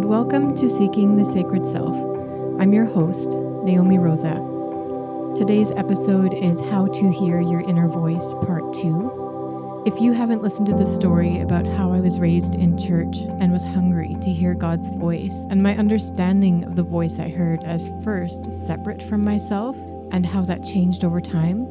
welcome to Seeking the Sacred Self. I'm your host, Naomi Rosa. Today's episode is How to Hear Your Inner Voice, Part 2. If you haven't listened to the story about how I was raised in church and was hungry to hear God's voice, and my understanding of the voice I heard as first separate from myself and how that changed over time,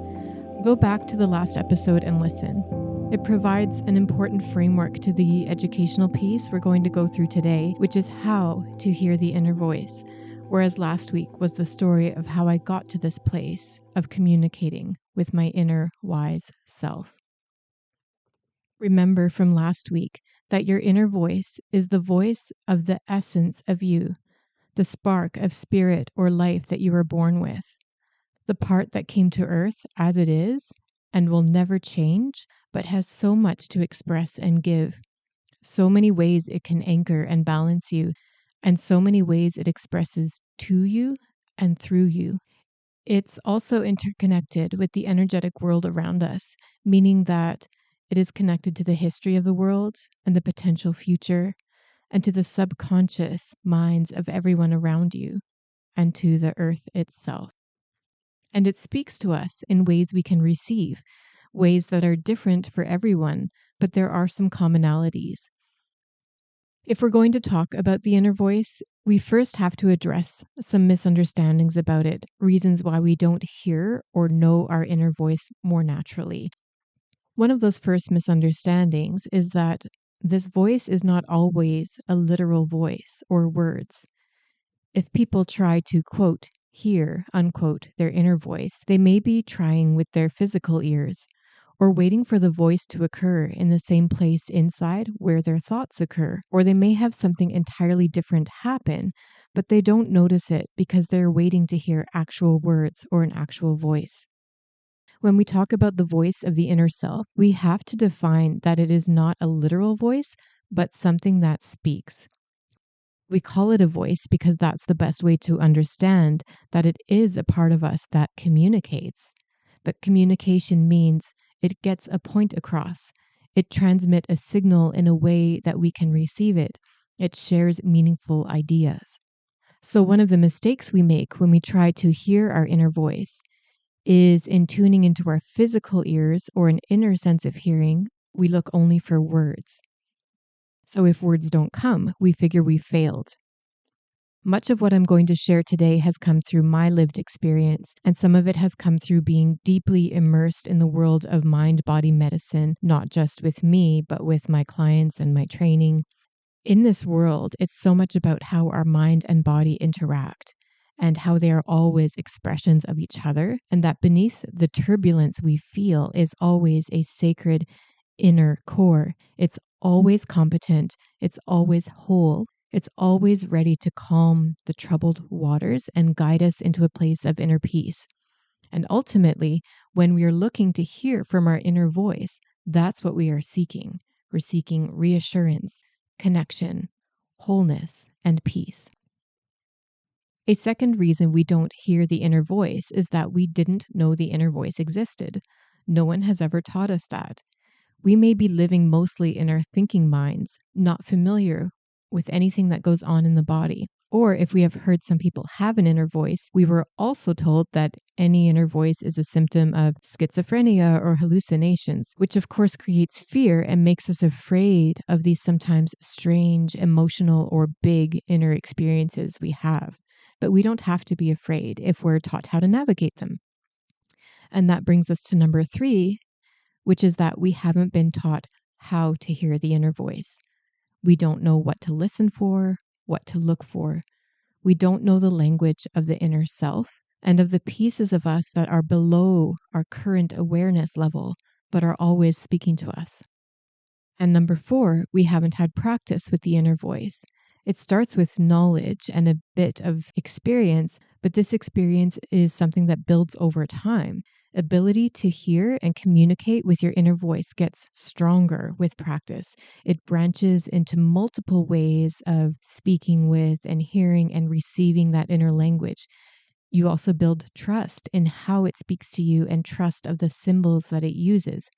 go back to the last episode and listen. It provides an important framework to the educational piece we're going to go through today, which is how to hear the inner voice, whereas last week was the story of how I got to this place of communicating with my inner wise self. Remember from last week that your inner voice is the voice of the essence of you, the spark of spirit or life that you were born with, the part that came to earth as it is and will never change, but has so much to express and give, so many ways it can anchor and balance you, and so many ways it expresses to you and through you. It's also interconnected with the energetic world around us, meaning that it is connected to the history of the world and the potential future, and to the subconscious minds of everyone around you, and to the earth itself. And it speaks to us in ways we can receive, ways that are different for everyone, but there are some commonalities. If we're going to talk about the inner voice, we first have to address some misunderstandings about it, reasons why we don't hear or know our inner voice more naturally. One of those first misunderstandings is that this voice is not always a literal voice or words. If people try to, quote, hear, unquote, their inner voice, they may be trying with their physical ears, or waiting for the voice to occur in the same place inside where their thoughts occur, or they may have something entirely different happen, but they don't notice it because they're waiting to hear actual words or an actual voice. When we talk about the voice of the inner self, we have to define that it is not a literal voice, but something that speaks. We call it a voice because that's the best way to understand that it is a part of us that communicates. But communication means it gets a point across. It transmits a signal in a way that we can receive it. It shares meaningful ideas. So one of the mistakes we make when we try to hear our inner voice is in tuning into our physical ears or an inner sense of hearing, we look only for words. So if words don't come, we figure we failed. Much of what I'm going to share today has come through my lived experience, and some of it has come through being deeply immersed in the world of mind-body medicine, not just with me, but with my clients and my training. In this world, it's so much about how our mind and body interact and how they are always expressions of each other, and that beneath the turbulence we feel is always a sacred inner core. It's always competent. It's always whole. It's always ready to calm the troubled waters and guide us into a place of inner peace. And ultimately, when we are looking to hear from our inner voice, that's what we are seeking. We're seeking reassurance, connection, wholeness, and peace. A second reason we don't hear the inner voice is that we didn't know the inner voice existed. No one has ever taught us that. We may be living mostly in our thinking minds, not familiar with anything that goes on in the body. Or if we have heard some people have an inner voice, we were also told that any inner voice is a symptom of schizophrenia or hallucinations, which of course creates fear and makes us afraid of these sometimes strange, emotional, or big inner experiences we have. But we don't have to be afraid if we're taught how to navigate them. And that brings us to number 3, which is that we haven't been taught how to hear the inner voice. We don't know what to listen for, what to look for. We don't know the language of the inner self and of the pieces of us that are below our current awareness level, but are always speaking to us. And number 4, we haven't had practice with the inner voice. It starts with knowledge and a bit of experience, but this experience is something that builds over time. Ability to hear and communicate with your inner voice gets stronger with practice. It branches into multiple ways of speaking with and hearing and receiving that inner language. You also build trust in how it speaks to you and trust of the symbols that it uses.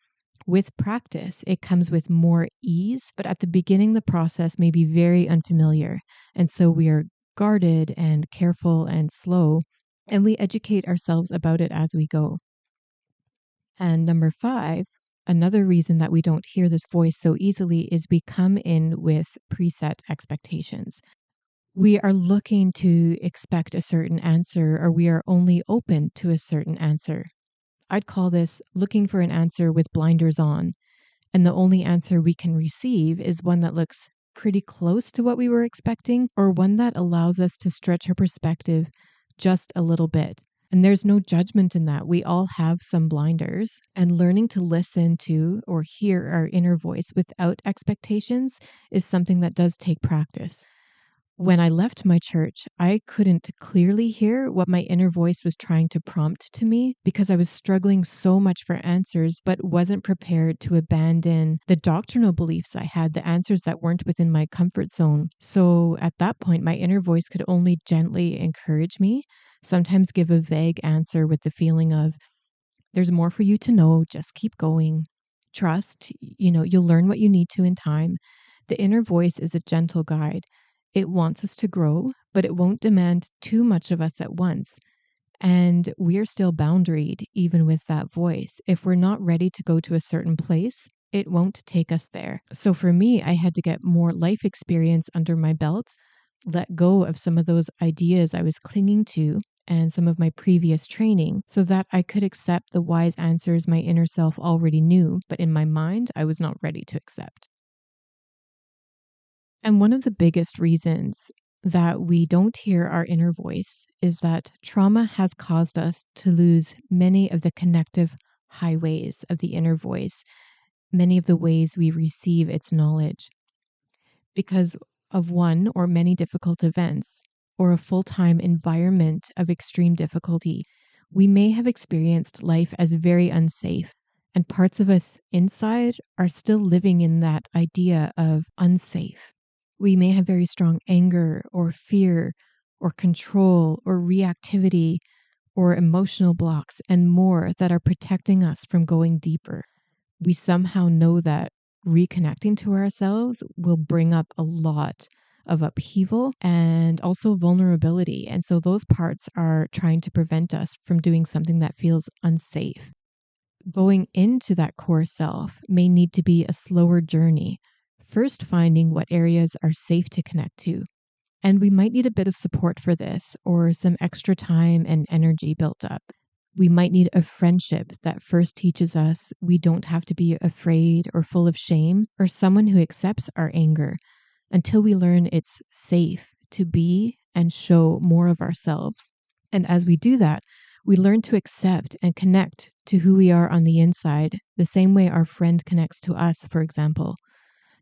With practice, it comes with more ease, but at the beginning, the process may be very unfamiliar. And so we are guarded and careful and slow, and we educate ourselves about it as we go. And number 5, another reason that we don't hear this voice so easily is we come in with preset expectations. We are looking to expect a certain answer, or we are only open to a certain answer. I'd call this looking for an answer with blinders on. And the only answer we can receive is one that looks pretty close to what we were expecting, or one that allows us to stretch our perspective just a little bit. And there's no judgment in that. We all have some blinders, and learning to listen to or hear our inner voice without expectations is something that does take practice. When I left my church, I couldn't clearly hear what my inner voice was trying to prompt to me because I was struggling so much for answers, but wasn't prepared to abandon the doctrinal beliefs I had, the answers that weren't within my comfort zone. So at that point, my inner voice could only gently encourage me, sometimes give a vague answer with the feeling of, there's more for you to know, just keep going. Trust, you'll learn what you need to in time. The inner voice is a gentle guide. It wants us to grow, but it won't demand too much of us at once. And we're still boundaried even with that voice. If we're not ready to go to a certain place, it won't take us there. So for me, I had to get more life experience under my belt, let go of some of those ideas I was clinging to and some of my previous training so that I could accept the wise answers my inner self already knew, but in my mind, I was not ready to accept. And one of the biggest reasons that we don't hear our inner voice is that trauma has caused us to lose many of the connective highways of the inner voice, many of the ways we receive its knowledge. Because of one or many difficult events, or a full-time environment of extreme difficulty, we may have experienced life as very unsafe. And parts of us inside are still living in that idea of unsafe. We may have very strong anger or fear or control or reactivity or emotional blocks and more that are protecting us from going deeper. We somehow know that reconnecting to ourselves will bring up a lot of upheaval and also vulnerability. And so those parts are trying to prevent us from doing something that feels unsafe. Going into that core self may need to be a slower journey, first finding what areas are safe to connect to. And we might need a bit of support for this or some extra time and energy built up. We might need a friendship that first teaches us we don't have to be afraid or full of shame, or someone who accepts our anger until we learn it's safe to be and show more of ourselves. And as we do that, we learn to accept and connect to who we are on the inside, the same way our friend connects to us, for example.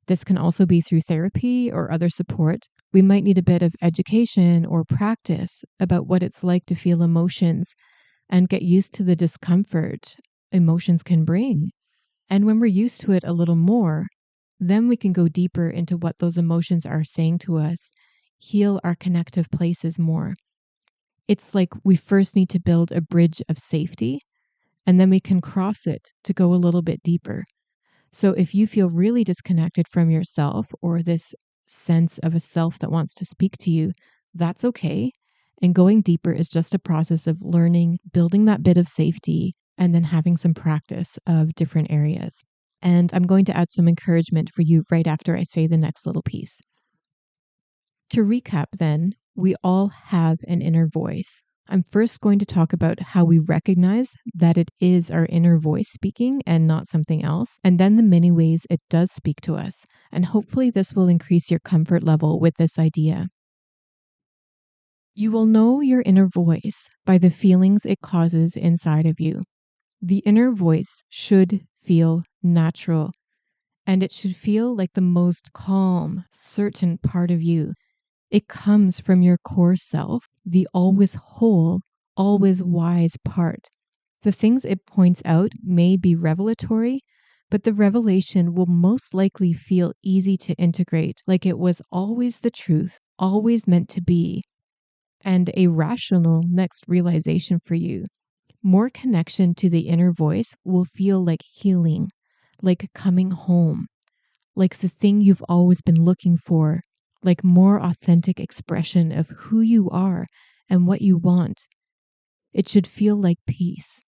This can also be through therapy or other support. We might need a bit of education or practice about what it's like to feel emotions and get used to the discomfort emotions can bring. And when we're used to it a little more, then we can go deeper into what those emotions are saying to us, heal our connective places more. It's like we first need to build a bridge of safety, and then we can cross it to go a little bit deeper. So if you feel really disconnected from yourself or this sense of a self that wants to speak to you, that's okay. And going deeper is just a process of learning, building that bit of safety, and then having some practice of different areas. And I'm going to add some encouragement for you right after I say the next little piece. To recap then, we all have an inner voice. I'm first going to talk about how we recognize that it is our inner voice speaking and not something else, and then the many ways it does speak to us. And hopefully this will increase your comfort level with this idea. You will know your inner voice by the feelings it causes inside of you. The inner voice should feel natural, and it should feel like the most calm, certain part of you. It comes from your core self, the always whole, always wise part. The things it points out may be revelatory, but the revelation will most likely feel easy to integrate, like it was always the truth, always meant to be, and a rational next realization for you. More connection to the inner voice will feel like healing, like coming home, like the thing you've always been looking for, like more authentic expression of who you are and what you want. It should feel like peace.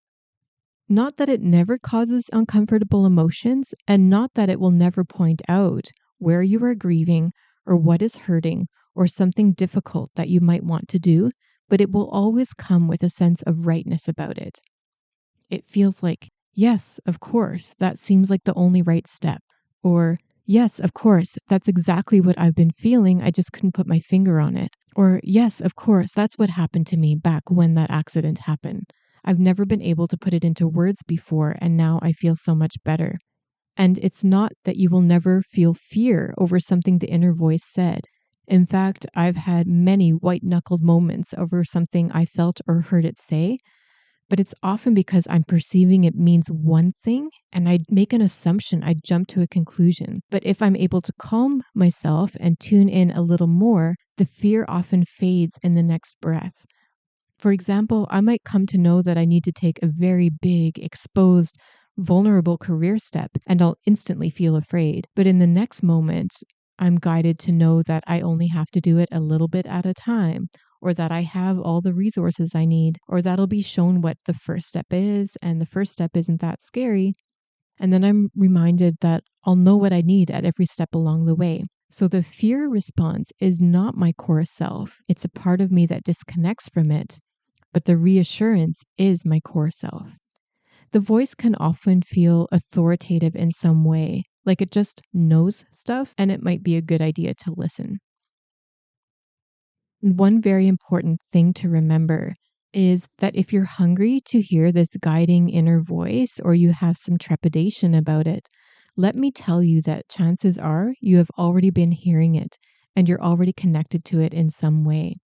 Not that it never causes uncomfortable emotions, and not that it will never point out where you are grieving or what is hurting or something difficult that you might want to do, but it will always come with a sense of rightness about it. It feels like, yes, of course, that seems like the only right step. Or, yes, of course, that's exactly what I've been feeling. I just couldn't put my finger on it. Or, yes, of course, that's what happened to me back when that accident happened. I've never been able to put it into words before, and now I feel so much better. And it's not that you will never feel fear over something the inner voice said. In fact, I've had many white knuckled moments over something I felt or heard it say, but it's often because I'm perceiving it means one thing and I make an assumption, I jump to a conclusion. But if I'm able to calm myself and tune in a little more, the fear often fades in the next breath. For example, I might come to know that I need to take a very big, exposed, vulnerable career step, and I'll instantly feel afraid. But in the next moment, I'm guided to know that I only have to do it a little bit at a time, or that I have all the resources I need, or that'll be shown what the first step is, and the first step isn't that scary. And then I'm reminded that I'll know what I need at every step along the way. So the fear response is not my core self. It's a part of me that disconnects from it, but the reassurance is my core self. The voice can often feel authoritative in some way, like it just knows stuff, and it might be a good idea to listen. And one very important thing to remember is that if you're hungry to hear this guiding inner voice or you have some trepidation about it, let me tell you that chances are you have already been hearing it and you're already connected to it in some way.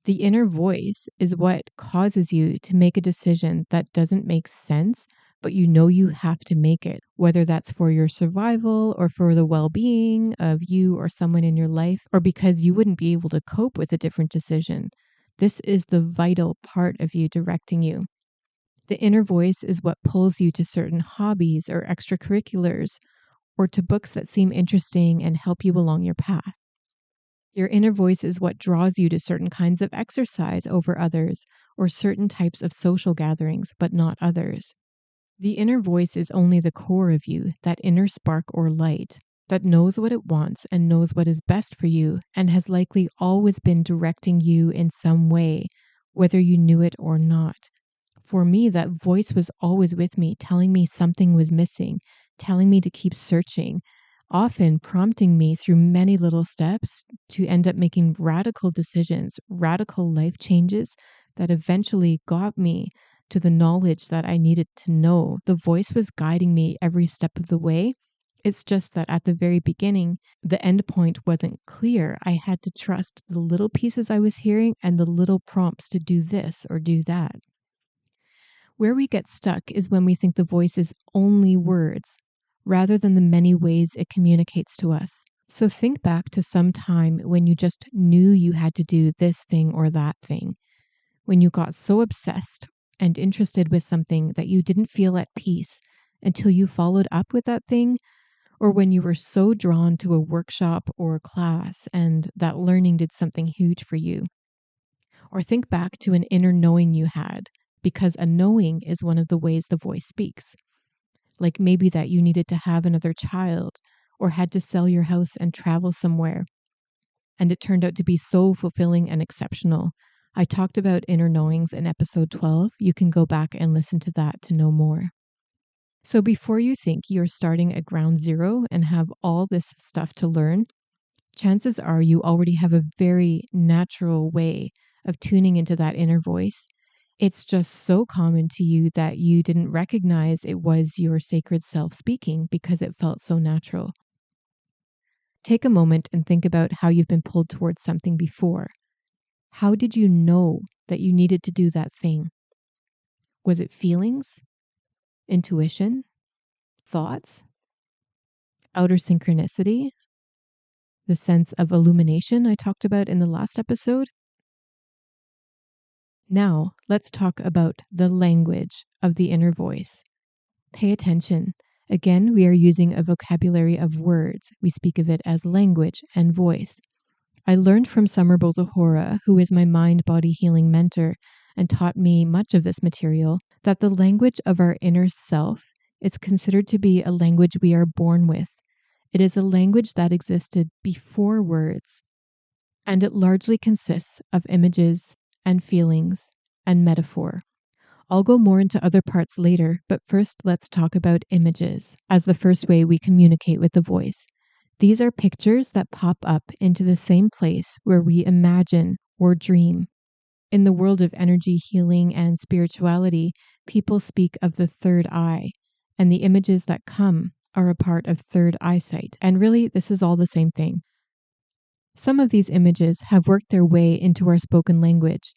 The inner voice is what causes you to make a decision that doesn't make sense, but you know you have to make it, whether that's for your survival or for the well being of you or someone in your life, or because you wouldn't be able to cope with a different decision. This is the vital part of you directing you. The inner voice is what pulls you to certain hobbies or extracurriculars, or to books that seem interesting and help you along your path. Your inner voice is what draws you to certain kinds of exercise over others, or certain types of social gatherings, but not others. The inner voice is only the core of you, that inner spark or light, that knows what it wants and knows what is best for you, and has likely always been directing you in some way, whether you knew it or not. For me, that voice was always with me, telling me something was missing, telling me to keep searching, often prompting me through many little steps to end up making radical decisions, radical life changes that eventually got me to the knowledge that I needed to know. The voice was guiding me every step of the way. It's just that at the very beginning, the end point wasn't clear. I had to trust the little pieces I was hearing and the little prompts to do this or do that. Where we get stuck is when we think the voice is only words, rather than the many ways it communicates to us. So think back to some time when you just knew you had to do this thing or that thing, when you got so obsessed and interested with something that you didn't feel at peace until you followed up with that thing, or when you were so drawn to a workshop or a class and that learning did something huge for you. Or think back to an inner knowing you had, because a knowing is one of the ways the voice speaks. Like maybe that you needed to have another child or had to sell your house and travel somewhere. And it turned out to be so fulfilling and exceptional. I talked about inner knowings in episode 12. You can go back and listen to that to know more. So before you think you're starting at ground zero and have all this stuff to learn, chances are you already have a very natural way of tuning into that inner voice. It's just so common to you that you didn't recognize it was your sacred self speaking because it felt so natural. Take a moment and think about how you've been pulled towards something before. How did you know that you needed to do that thing? Was it feelings, intuition, thoughts, outer synchronicity, the sense of illumination I talked about in the last episode? Now, let's talk about the language of the inner voice. Pay attention Again, we are using a vocabulary of words. We speak of it as language and voice. I learned from Summer Bozahora, who is my mind-body healing mentor and taught me much of this material, that the language of our inner self is considered to be a language we are born with. It is a language that existed before words, and it largely consists of images and feelings and metaphor. I'll go more into other parts later, but first let's talk about images as the first way we communicate with the voice. These are pictures that pop up into the same place where we imagine or dream. In the world of energy healing and spirituality, people speak of the third eye, and the images that come are a part of third eyesight. And really, this is all the same thing. Some of these images have worked their way into our spoken language.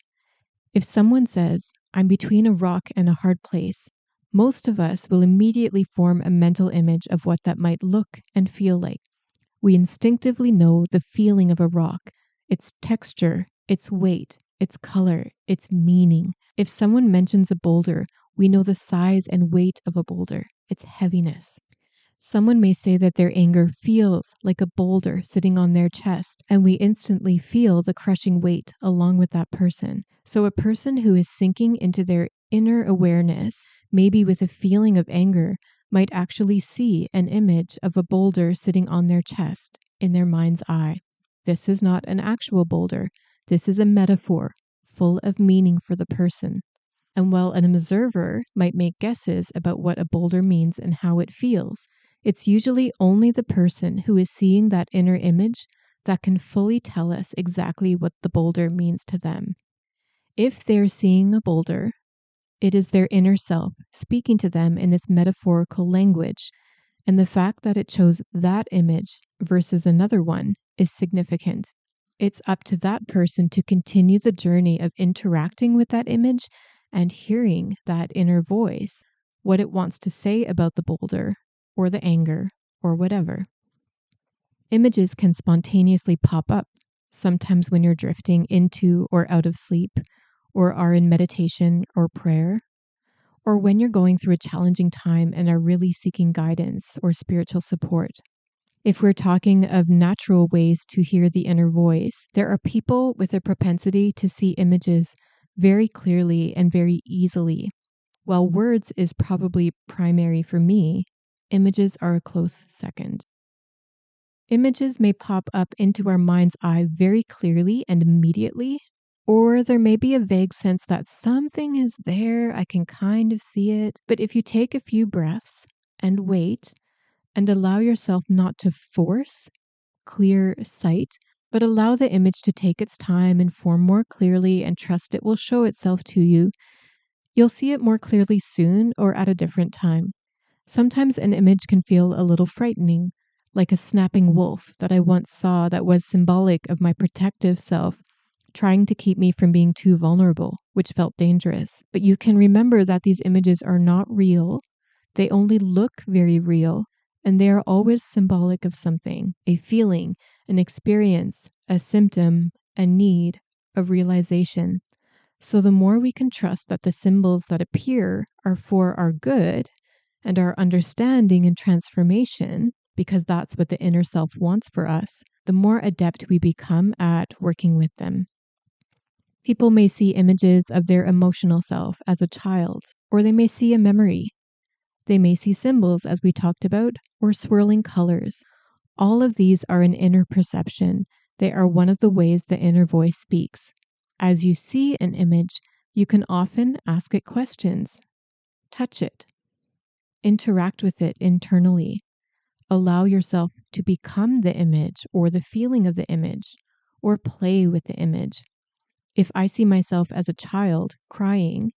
If someone says, "I'm between a rock and a hard place," most of us will immediately form a mental image of what that might look and feel like. We instinctively know the feeling of a rock, its texture, its weight, its color, its meaning. If someone mentions a boulder, we know the size and weight of a boulder, its heaviness. Someone may say that their anger feels like a boulder sitting on their chest, and we instantly feel the crushing weight along with that person. So a person who is sinking into their inner awareness, maybe with a feeling of anger, might actually see an image of a boulder sitting on their chest in their mind's eye. This is not an actual boulder. This is a metaphor full of meaning for the person. And while an observer might make guesses about what a boulder means and how it feels, it's usually only the person who is seeing that inner image that can fully tell us exactly what the boulder means to them. If they're seeing a boulder, it is their inner self speaking to them in this metaphorical language, and the fact that it chose that image versus another one is significant. It's up to that person to continue the journey of interacting with that image and hearing that inner voice, what it wants to say about the boulder or the anger or whatever. Images can spontaneously pop up, sometimes when you're drifting into or out of sleep, or are in meditation or prayer, or when you're going through a challenging time and are really seeking guidance or spiritual support. If we're talking of natural ways to hear the inner voice, there are people with a propensity to see images very clearly and very easily. While words is probably primary for me, images are a close second. Images may pop up into our mind's eye very clearly and immediately, or there may be a vague sense that something is there, I can kind of see it. But if you take a few breaths and wait and allow yourself not to force clear sight, but allow the image to take its time and form more clearly and trust it will show itself to you, you'll see it more clearly soon or at a different time. Sometimes an image can feel a little frightening, like a snapping wolf that I once saw that was symbolic of my protective self, trying to keep me from being too vulnerable, which felt dangerous. But you can remember that these images are not real. They only look very real, and they are always symbolic of something, a feeling, an experience, a symptom, a need, a realization. So the more we can trust that the symbols that appear are for our good and our understanding and transformation, because that's what the inner self wants for us, the more adept we become at working with them. People may see images of their emotional self as a child, or they may see a memory. They may see symbols, as we talked about, or swirling colors. All of these are an inner perception. They are one of the ways the inner voice speaks. As you see an image, you can often ask it questions, touch it, interact with it internally. Allow yourself to become the image or the feeling of the image, or play with the image. If I see myself as a child crying,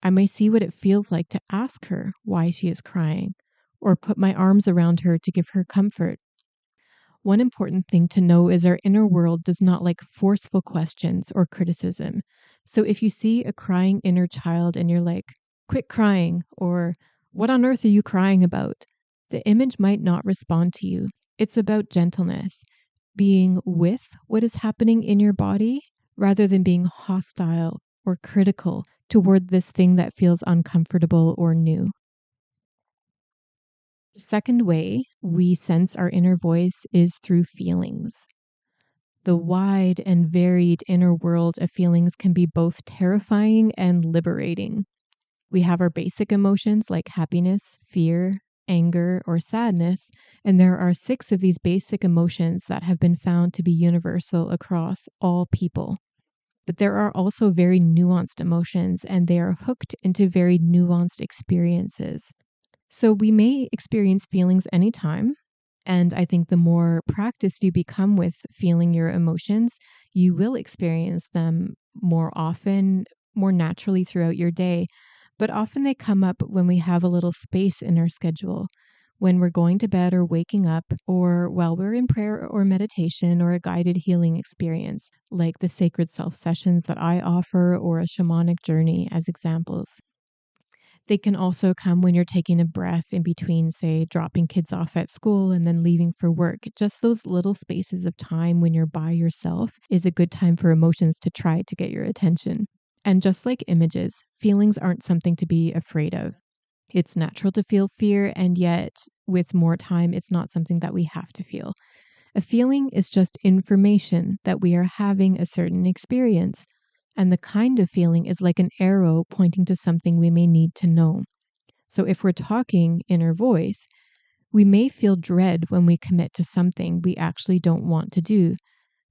I may see what it feels like to ask her why she is crying, or put my arms around her to give her comfort. One important thing to know is our inner world does not like forceful questions or criticism. So if you see a crying inner child and you're like, "Quit crying," or "What on earth are you crying about?" the image might not respond to you. It's about gentleness, being with what is happening in your body rather than being hostile or critical toward this thing that feels uncomfortable or new. The second way we sense our inner voice is through feelings. The wide and varied inner world of feelings can be both terrifying and liberating. We have our basic emotions like happiness, fear, anger, or sadness, and there are 6 of these basic emotions that have been found to be universal across all people. But there are also very nuanced emotions, and they are hooked into very nuanced experiences. So we may experience feelings anytime. And I think the more practiced you become with feeling your emotions, you will experience them more often, more naturally throughout your day. But often they come up when we have a little space in our schedule, when we're going to bed or waking up, or while we're in prayer or meditation or a guided healing experience, like the sacred self sessions that I offer or a shamanic journey as examples. They can also come when you're taking a breath in between, say, dropping kids off at school and then leaving for work. Just those little spaces of time when you're by yourself is a good time for emotions to try to get your attention. And just like images, feelings aren't something to be afraid of. It's natural to feel fear, and yet with more time, it's not something that we have to feel. A feeling is just information that we are having a certain experience. And the kind of feeling is like an arrow pointing to something we may need to know. So if we're talking inner voice, we may feel dread when we commit to something we actually don't want to do.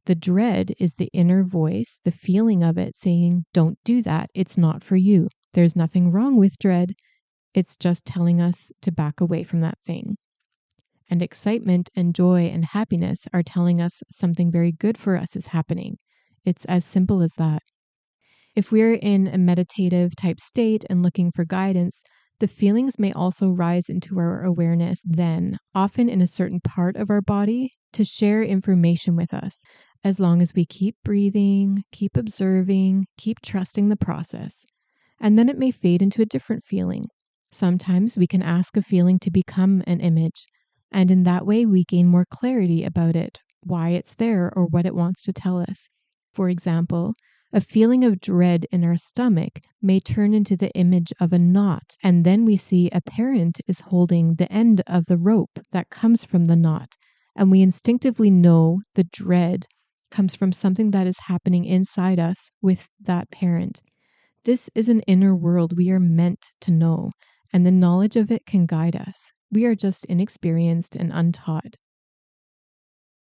The dread is the inner voice, the feeling of it saying, don't do that. It's not for you. There's nothing wrong with dread. It's just telling us to back away from that thing. And excitement and joy and happiness are telling us something very good for us is happening. It's as simple as that. If we're in a meditative type state and looking for guidance, the feelings may also rise into our awareness then, often in a certain part of our body, to share information with us, as long as we keep breathing, keep observing, keep trusting the process. And then it may fade into a different feeling. Sometimes we can ask a feeling to become an image, and in that way we gain more clarity about it, why it's there, or what it wants to tell us. For example, a feeling of dread in our stomach may turn into the image of a knot, and then we see a parent is holding the end of the rope that comes from the knot, and we instinctively know the dread comes from something that is happening inside us with that parent. This is an inner world we are meant to know, and the knowledge of it can guide us. We are just inexperienced and untaught.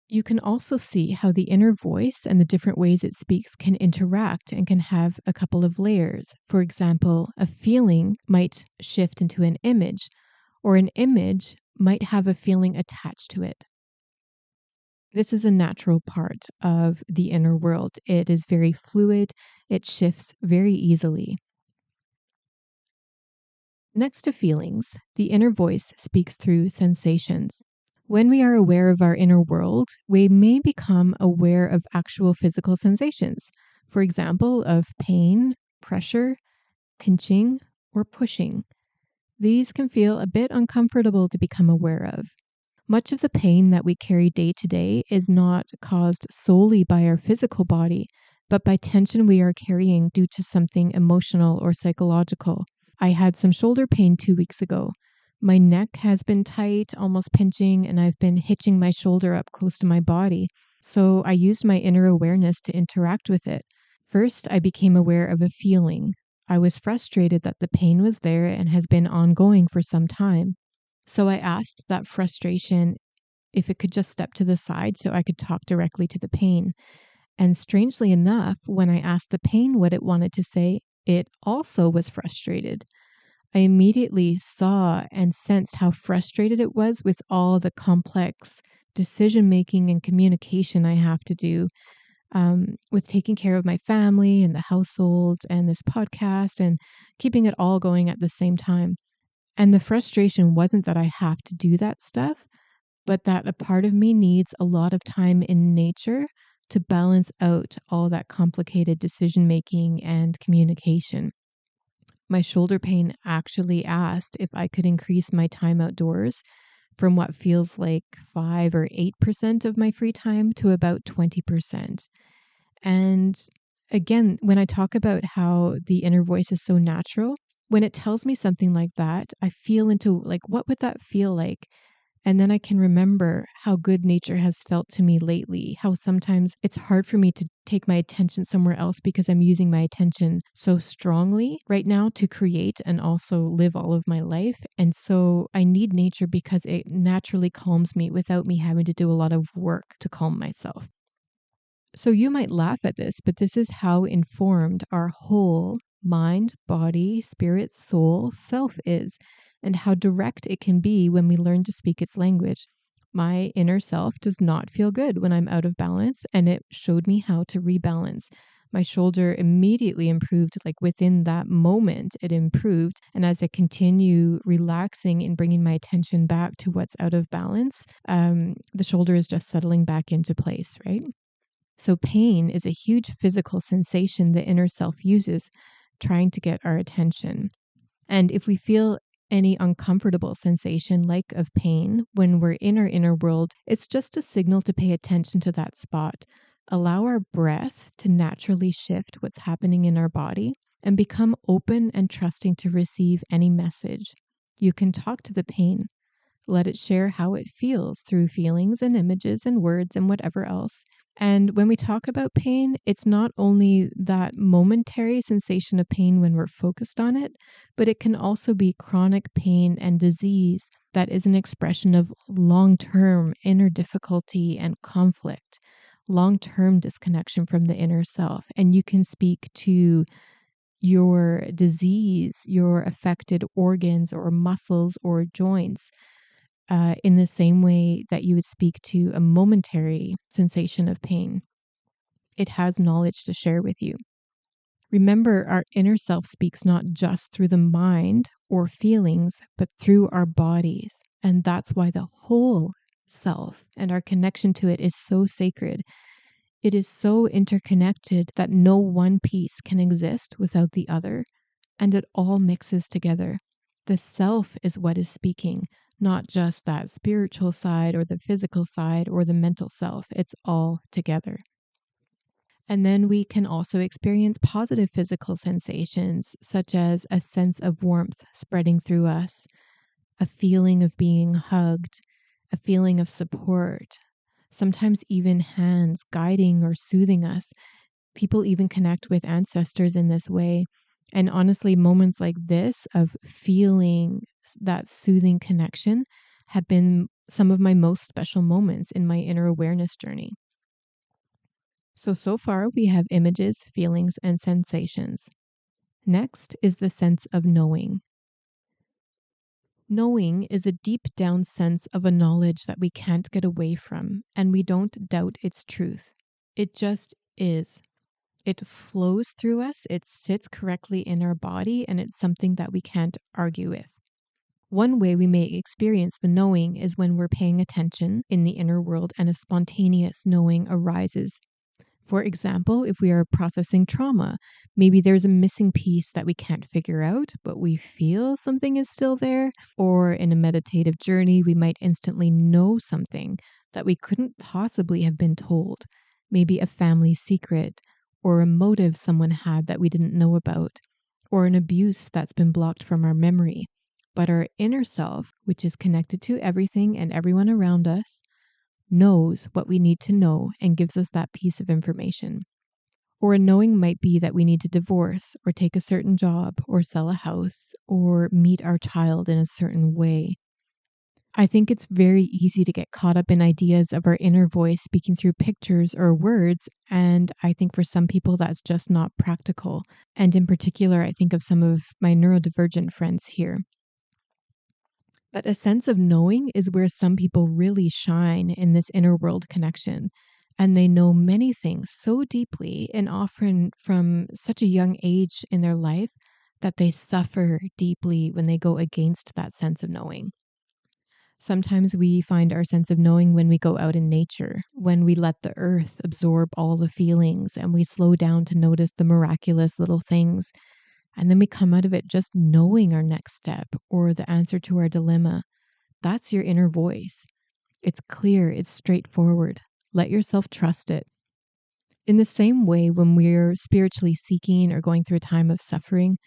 You can also see how the inner voice and the different ways it speaks can interact and can have a couple of layers. For example, a feeling might shift into an image, or an image might have a feeling attached to it. This is a natural part of the inner world. It is very fluid. It shifts very easily. Next to feelings, the inner voice speaks through sensations. When we are aware of our inner world, we may become aware of actual physical sensations. For example, of pain, pressure, pinching, or pushing. These can feel a bit uncomfortable to become aware of. Much of the pain that we carry day to day is not caused solely by our physical body, but by tension we are carrying due to something emotional or psychological. I had some shoulder pain 2 weeks ago. My neck has been tight, almost pinching, and I've been hitching my shoulder up close to my body. So I used my inner awareness to interact with it. First, I became aware of a feeling. I was frustrated that the pain was there and has been ongoing for some time. So I asked that frustration if it could just step to the side so I could talk directly to the pain. And strangely enough, when I asked the pain what it wanted to say, it also was frustrated. I immediately saw and sensed how frustrated it was with all the complex decision-making and communication I have to do with taking care of my family and the household and this podcast and keeping it all going at the same time. And the frustration wasn't that I have to do that stuff, but that a part of me needs a lot of time in nature to balance out all that complicated decision-making and communication. My shoulder pain actually asked if I could increase my time outdoors from what feels like 5 or 8% of my free time to about 20%. And again, when I talk about how the inner voice is so natural, when it tells me something like that, I feel into like, what would that feel like? And then I can remember how good nature has felt to me lately, how sometimes it's hard for me to take my attention somewhere else because I'm using my attention so strongly right now to create and also live all of my life. And so I need nature because it naturally calms me without me having to do a lot of work to calm myself. So you might laugh at this, but this is how informed our whole mind, body, spirit, soul, self is, and how direct it can be when we learn to speak its language. My inner self does not feel good when I'm out of balance, and it showed me how to rebalance. My shoulder immediately improved, like within that moment, it improved. And as I continue relaxing and bringing my attention back to what's out of balance, the shoulder is just settling back into place, right? So, pain is a huge physical sensation the inner self uses trying to get our attention. And if we feel any uncomfortable sensation like of pain when we're in our inner world, it's just a signal to pay attention to that spot. Allow our breath to naturally shift what's happening in our body and become open and trusting to receive any message. You can talk to the pain. Let it share how it feels through feelings and images and words and whatever else. And when we talk about pain, it's not only that momentary sensation of pain when we're focused on it, but it can also be chronic pain and disease that is an expression of long-term inner difficulty and conflict, long-term disconnection from the inner self. And you can speak to your disease, your affected organs or muscles or joints in the same way that you would speak to a momentary sensation of pain. It has knowledge to share with you. Remember, our inner self speaks not just through the mind or feelings, but through our bodies. And that's why the whole self and our connection to it is so sacred. It is so interconnected that no one piece can exist without the other, and it all mixes together. The self is what is speaking, not just that spiritual side or the physical side or the mental self. It's all together. And then we can also experience positive physical sensations, such as a sense of warmth spreading through us, a feeling of being hugged, a feeling of support, sometimes even hands guiding or soothing us. People even connect with ancestors in this way. And honestly, moments like this of feeling that soothing connection have been some of my most special moments in my inner awareness journey. So far we have images, feelings, and sensations. Next is the sense of knowing. Knowing is a deep down sense of a knowledge that we can't get away from, and we don't doubt its truth. It just is. It flows through us, it sits correctly in our body, and it's something that we can't argue with. One way we may experience the knowing is when we're paying attention in the inner world and a spontaneous knowing arises. For example, if we are processing trauma, maybe there's a missing piece that we can't figure out, but we feel something is still there. Or in a meditative journey, we might instantly know something that we couldn't possibly have been told, maybe a family secret, or a motive someone had that we didn't know about, or an abuse that's been blocked from our memory. But our inner self, which is connected to everything and everyone around us, knows what we need to know and gives us that piece of information. Or a knowing might be that we need to divorce or take a certain job or sell a house or meet our child in a certain way. I think it's very easy to get caught up in ideas of our inner voice speaking through pictures or words, and I think for some people that's just not practical. And in particular, I think of some of my neurodivergent friends here. But a sense of knowing is where some people really shine in this inner world connection. And they know many things so deeply and often from such a young age in their life that they suffer deeply when they go against that sense of knowing. Sometimes we find our sense of knowing when we go out in nature, when we let the earth absorb all the feelings and we slow down to notice the miraculous little things. And then we come out of it just knowing our next step or the answer to our dilemma. That's your inner voice. It's clear, it's straightforward. Let yourself trust it. In the same way, when we're spiritually seeking or going through a time of suffering,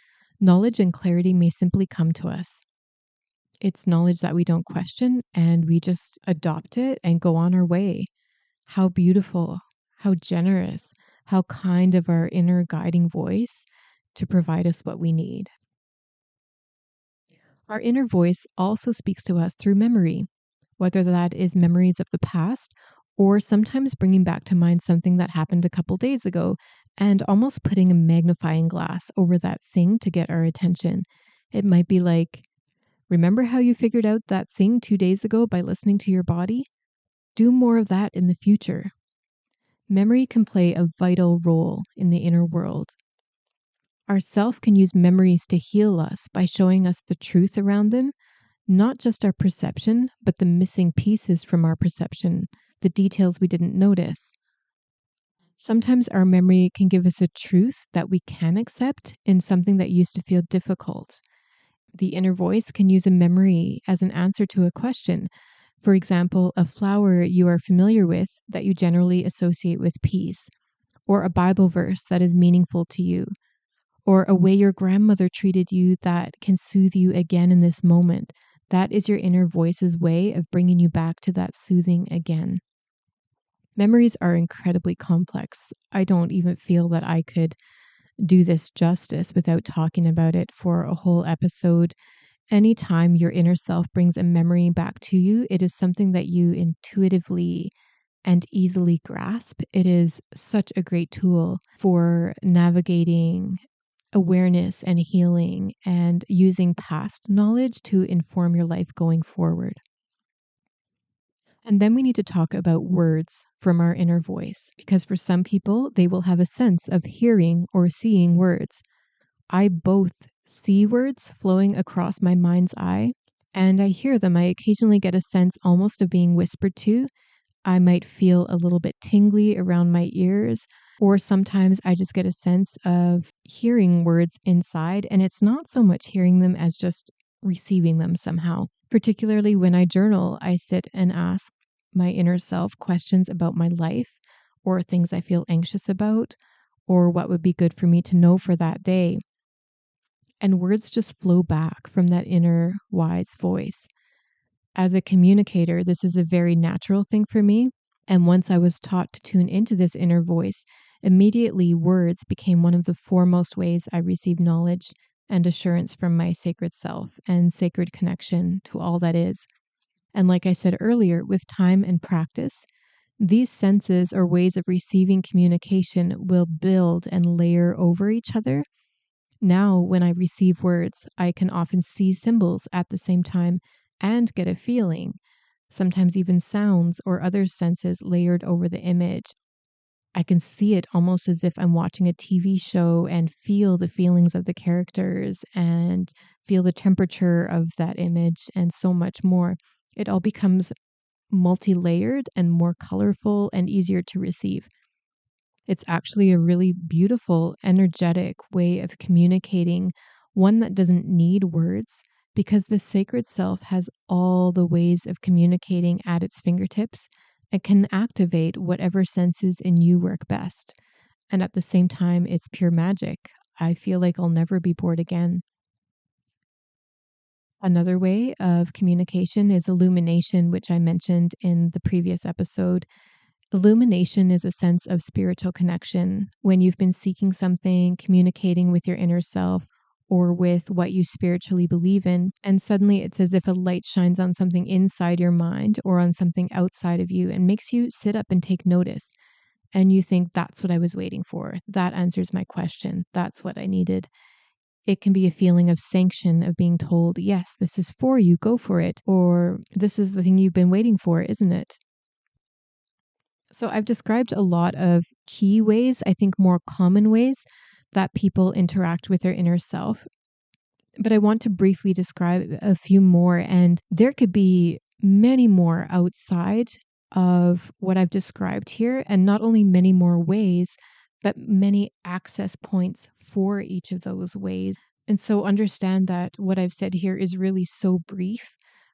knowledge and clarity may simply come to us. It's knowledge that we don't question and we just adopt it and go on our way. How beautiful, how generous, how kind of our inner guiding voice to provide us what we need. Our inner voice also speaks to us through memory, whether that is memories of the past or sometimes bringing back to mind something that happened a couple days ago and almost putting a magnifying glass over that thing to get our attention. It might be like, remember how you figured out that thing 2 days ago by listening to your body? Do more of that in the future. Memory can play a vital role in the inner world. Our self can use memories to heal us by showing us the truth around them, not just our perception, but the missing pieces from our perception, the details we didn't notice. Sometimes our memory can give us a truth that we can accept in something that used to feel difficult. The inner voice can use a memory as an answer to a question. For example, a flower you are familiar with that you generally associate with peace, or a Bible verse that is meaningful to you, or a way your grandmother treated you that can soothe you again in this moment. That is your inner voice's way of bringing you back to that soothing again. Memories are incredibly complex. I don't even feel that I could do this justice without talking about it for a whole episode. Anytime your inner self brings a memory back to you, it is something that you intuitively and easily grasp. It is such a great tool for navigating awareness and healing and using past knowledge to inform your life going forward. And then we need to talk about words from our inner voice, because for some people, they will have a sense of hearing or seeing words. I both see words flowing across my mind's eye and I hear them. I occasionally get a sense almost of being whispered to. I might feel a little bit tingly around my ears, or sometimes I just get a sense of hearing words inside. And it's not so much hearing them as just receiving them somehow. Particularly when I journal, I sit and ask my inner self questions about my life or things I feel anxious about or what would be good for me to know for that day. And words just flow back from that inner wise voice. As a communicator, this is a very natural thing for me. And once I was taught to tune into this inner voice, immediately words became one of the foremost ways I received knowledge and assurance from my sacred self and sacred connection to all that is. And like I said earlier, with time and practice, these senses or ways of receiving communication will build and layer over each other. Now, when I receive words, I can often see symbols at the same time and get a feeling, sometimes even sounds or other senses layered over the image. I can see it almost as if I'm watching a TV show and feel the feelings of the characters and feel the temperature of that image and so much more. It all becomes multi-layered and more colorful and easier to receive. It's actually a really beautiful, energetic way of communicating, one that doesn't need words, because the sacred self has all the ways of communicating at its fingertips and can activate whatever senses in you work best. And at the same time, it's pure magic. I feel like I'll never be bored again. Another way of communication is illumination, which I mentioned in the previous episode. Illumination is a sense of spiritual connection when you've been seeking something, communicating with your inner self or with what you spiritually believe in, and suddenly it's as if a light shines on something inside your mind or on something outside of you and makes you sit up and take notice. And you think, that's what I was waiting for. That answers my question. That's what I needed. It can be a feeling of sanction, of being told, yes, this is for you, go for it. Or this is the thing you've been waiting for, isn't it? So I've described a lot of key ways, I think more common ways that people interact with their inner self. But I want to briefly describe a few more, and there could be many more outside of what I've described here, and not only many more ways, but many access points for each of those ways. And so understand that what I've said here is really so brief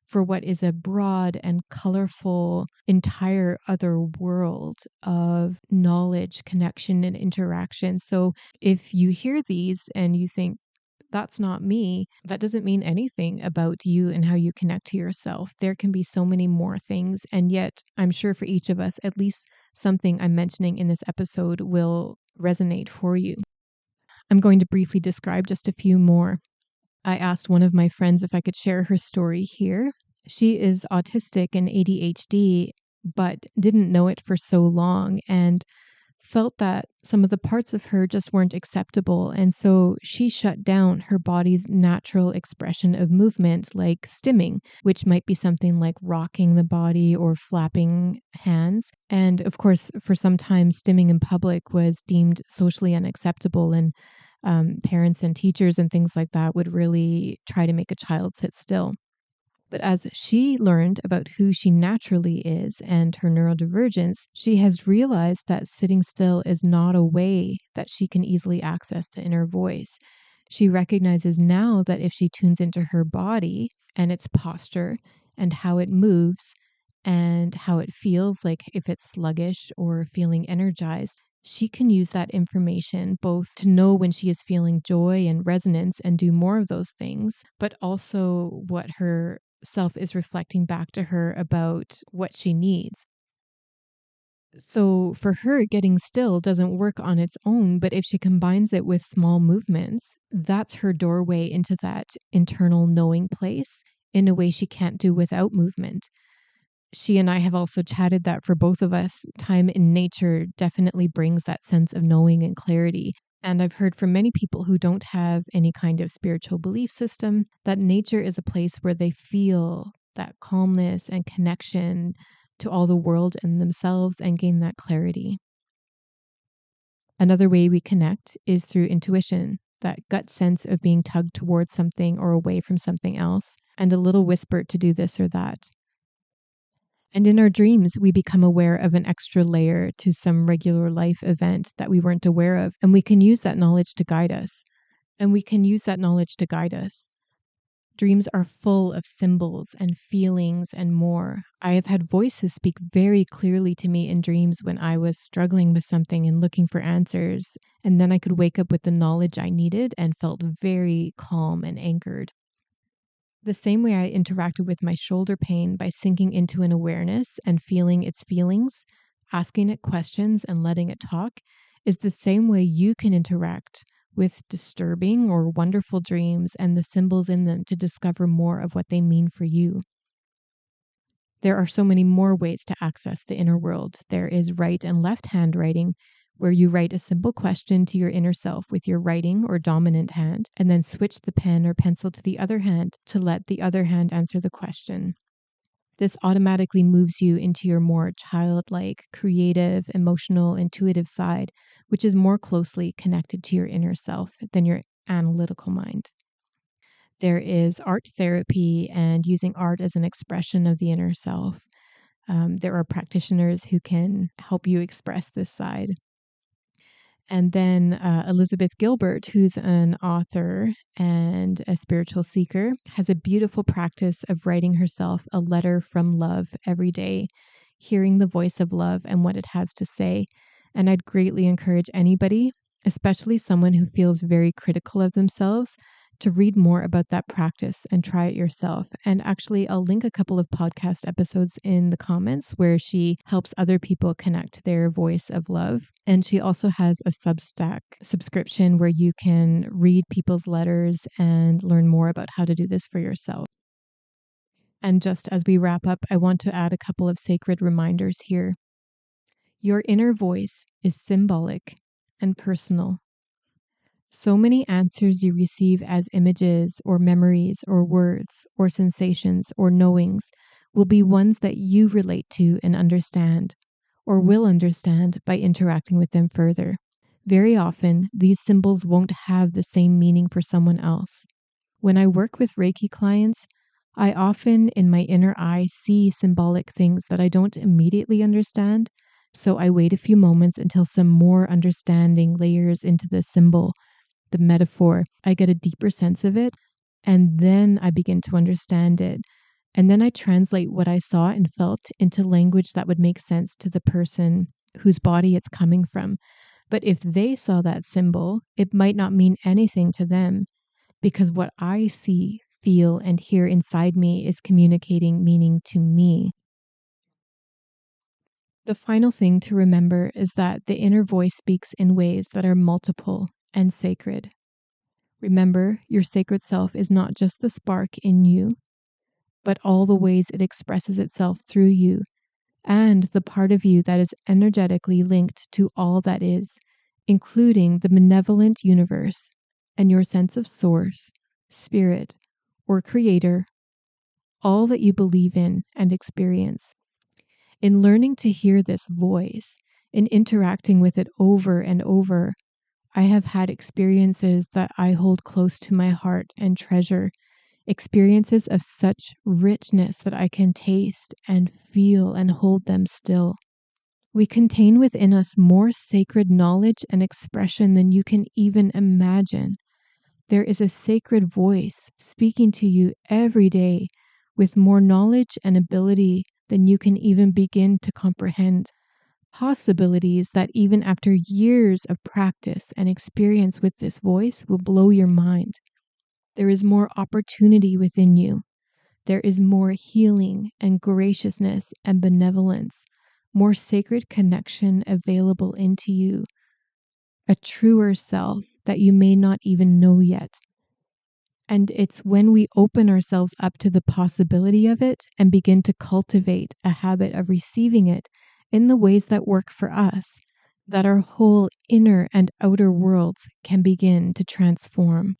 for what is a broad and colorful entire other world of knowledge, connection, and interaction. So if you hear these and you think, that's not me, that doesn't mean anything about you and how you connect to yourself. There can be so many more things. And yet, I'm sure for each of us, at least something I'm mentioning in this episode will resonate for you. I'm going to briefly describe just a few more. I asked one of my friends if I could share her story here. She is autistic and ADHD, but didn't know it for so long and felt that some of the parts of her just weren't acceptable. And so she shut down her body's natural expression of movement, like stimming, which might be something like rocking the body or flapping hands. And of course, for some time, stimming in public was deemed socially unacceptable. And parents and teachers and things like that would really try to make a child sit still. But as she learned about who she naturally is and her neurodivergence, she has realized that sitting still is not a way that she can easily access the inner voice. She recognizes now that if she tunes into her body and its posture and how it moves and how it feels, like if it's sluggish or feeling energized, she can use that information both to know when she is feeling joy and resonance and do more of those things, but also what her self is reflecting back to her about what she needs. So for her, getting still doesn't work on its own, but if she combines it with small movements, that's her doorway into that internal knowing place in a way she can't do without movement. She and I have also chatted that for both of us, time in nature definitely brings that sense of knowing and clarity. And I've heard from many people who don't have any kind of spiritual belief system that nature is a place where they feel that calmness and connection to all the world and themselves and gain that clarity. Another way we connect is through intuition, that gut sense of being tugged towards something or away from something else, and a little whisper to do this or that. And in our dreams, we become aware of an extra layer to some regular life event that we weren't aware of. And we can use that knowledge to guide us. Dreams are full of symbols and feelings and more. I have had voices speak very clearly to me in dreams when I was struggling with something and looking for answers. And then I could wake up with the knowledge I needed and felt very calm and anchored. The same way I interacted with my shoulder pain by sinking into an awareness and feeling its feelings, asking it questions and letting it talk, is the same way you can interact with disturbing or wonderful dreams and the symbols in them to discover more of what they mean for you. There are so many more ways to access the inner world. There is right and left handwriting, where you write a simple question to your inner self with your writing or dominant hand, and then switch the pen or pencil to the other hand to let the other hand answer the question. This automatically moves you into your more childlike, creative, emotional, intuitive side, which is more closely connected to your inner self than your analytical mind. There is art therapy and using art as an expression of the inner self. There are practitioners who can help you express this side. And then Elizabeth Gilbert, who's an author and a spiritual seeker, has a beautiful practice of writing herself a letter from love every day, hearing the voice of love and what it has to say. And I'd greatly encourage anybody, especially someone who feels very critical of themselves, to read more about that practice and try it yourself. And actually, I'll link a couple of podcast episodes in the comments where she helps other people connect their voice of love. And she also has a Substack subscription where you can read people's letters and learn more about how to do this for yourself. And just as we wrap up, I want to add a couple of sacred reminders here. Your inner voice is symbolic and personal. So many answers you receive as images or memories or words or sensations or knowings will be ones that you relate to and understand, or will understand by interacting with them further. Very often, these symbols won't have the same meaning for someone else. When I work with Reiki clients, I often in my inner eye see symbolic things that I don't immediately understand, so I wait a few moments until some more understanding layers into the symbol, the metaphor. I get a deeper sense of it, and then I begin to understand it. And then I translate what I saw and felt into language that would make sense to the person whose body it's coming from. But if they saw that symbol, it might not mean anything to them. because what I see, feel, and hear inside me is communicating meaning to me. The final thing to remember is that the inner voice speaks in ways that are multiple and sacred. Remember, your sacred self is not just the spark in you, but all the ways it expresses itself through you, and the part of you that is energetically linked to all that is, including the benevolent universe and your sense of source, spirit, or creator, all that you believe in and experience. In learning to hear this voice, in interacting with it over and over, I have had experiences that I hold close to my heart and treasure, experiences of such richness that I can taste and feel and hold them still. We contain within us more sacred knowledge and expression than you can even imagine. There is a sacred voice speaking to you every day with more knowledge and ability than you can even begin to comprehend. Possibilities that even after years of practice and experience with this voice will blow your mind. There is more opportunity within you. There is more healing and graciousness and benevolence, more sacred connection available into you, a truer self that you may not even know yet. And it's when we open ourselves up to the possibility of it and begin to cultivate a habit of receiving it in the ways that work for us, that our whole inner and outer worlds can begin to transform.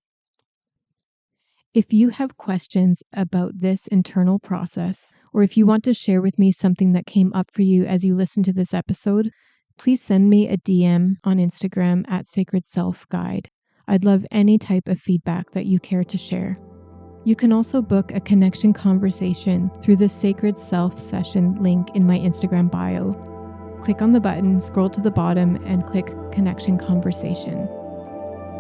If you have questions about this internal process, or if you want to share with me something that came up for you as you listen to this episode, please send me a DM on Instagram at Sacred Self Guide. I'd love any type of feedback that you care to share. You can also book a connection conversation through the Sacred Self session link in my Instagram bio. Click on the button, scroll to the bottom, and click Connection Conversation.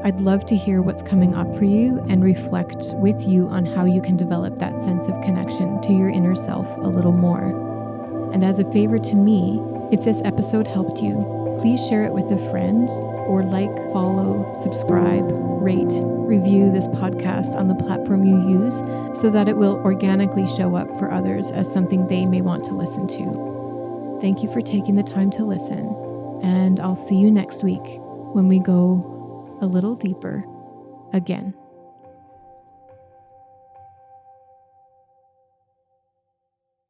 I'd love to hear what's coming up for you and reflect with you on how you can develop that sense of connection to your inner self a little more. And as a favor to me, if this episode helped you, please share it with a friend or like, follow, subscribe, rate, review this podcast on the platform you use so that it will organically show up for others as something they may want to listen to. Thank you for taking the time to listen, and I'll see you next week when we go a little deeper again.